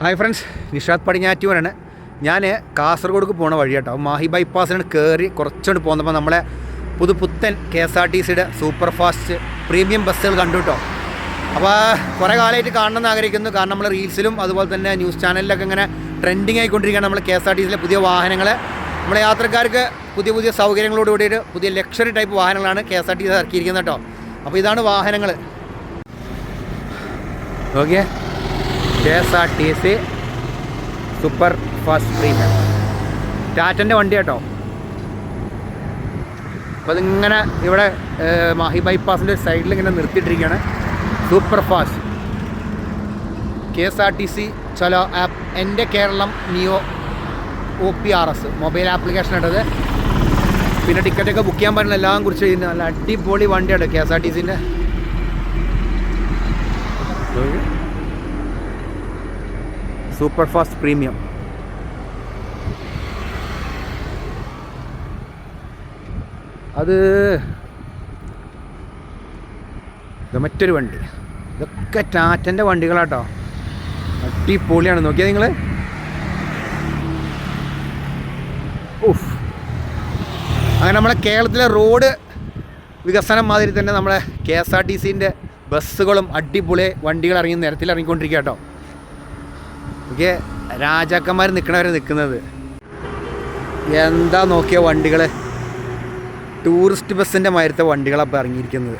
Hi friends, Nishad പടിഞ്ഞാറ്റൂരാണ്. ഞാൻ കാസർഗോഡ്ക്ക് പോണ വഴി കേട്ടോ. മാഹി ബൈപ്പാസിന് കയറി കുറച്ചുകൊണ്ട് പോകുന്നപ്പോൾ നമ്മളെ പുതുപുത്തൻ KSRTC സൂപ്പർ ഫാസ്റ്റ് പ്രീമിയം ബസ്സുകൾ കണ്ടു കേട്ടോ. അപ്പോൾ കുറേ കാലമായിട്ട് കാണണമെന്ന് ആഗ്രഹിക്കുന്നു. കാരണം നമ്മൾ റീൽസിലും അതുപോലെ തന്നെ ന്യൂസ് ചാനലിലൊക്കെ ഇങ്ങനെ ട്രെൻഡിങ് ആയിക്കൊണ്ടിരിക്കുകയാണ് നമ്മൾ KSRTC പുതിയ വാഹനങ്ങൾ. നമ്മളെ യാത്രക്കാർക്ക് പുതിയ പുതിയ സൗകര്യങ്ങളോട് കൂടിയിട്ട് പുതിയ ലക്ഷറി ടൈപ്പ് വാഹനങ്ങളാണ് KSRTC ഇറക്കിയിരിക്കുന്നത് കേട്ടോ. അപ്പോൾ ഇതാണ് വാഹനങ്ങൾ. Okay, KSRTC super fast premium ടാറ്റൻ്റെ വണ്ടി കേട്ടോ. അപ്പോൾ അതിങ്ങനെ ഇവിടെ മാഹി ബൈപ്പാസിൻ്റെ സൈഡിൽ ഇങ്ങനെ നിർത്തിയിട്ടിരിക്കുകയാണ്. Super fast KSRTC Chalo app, എൻ്റെ Keralam neo OPRS mobile application ഇട്ടത്. പിന്നെ ടിക്കറ്റൊക്കെ ബുക്ക് ചെയ്യാൻ പറ്റുന്ന എല്ലാം കുറിച്ച് ചെയ്യുന്നത് നല്ല അടിപൊളി വണ്ടിയാണ് KSRTCൻ്റെ. Super fast premium. അത് മറ്റൊരു വണ്ടി. ഇതൊക്കെ ടാറ്റൻ്റെ വണ്ടികളാട്ടോ. അടിപൊളിയാണ്, നോക്കിയാൽ നിങ്ങൾ. ഓഫ്, അങ്ങനെ നമ്മളെ കേരളത്തിലെ റോഡ് വികസനം മാതിരി തന്നെ നമ്മളെ KSRTCൻ്റെ ബസ്സുകളും അടിപൊളി വണ്ടികൾ ഇറങ്ങി നിരത്തിൽ ഇറങ്ങിക്കൊണ്ടിരിക്കുക കേട്ടോ. ഓക്കെ, രാജാക്കന്മാർ നിൽക്കണവരെ നിൽക്കുന്നത് എന്താ നോക്കിയ വണ്ടികൾ. ടൂറിസ്റ്റ് ബസ്സിൻ്റെ മാതിരത്തെ വണ്ടികളപ്പോൾ ഇറങ്ങിയിരിക്കുന്നത്.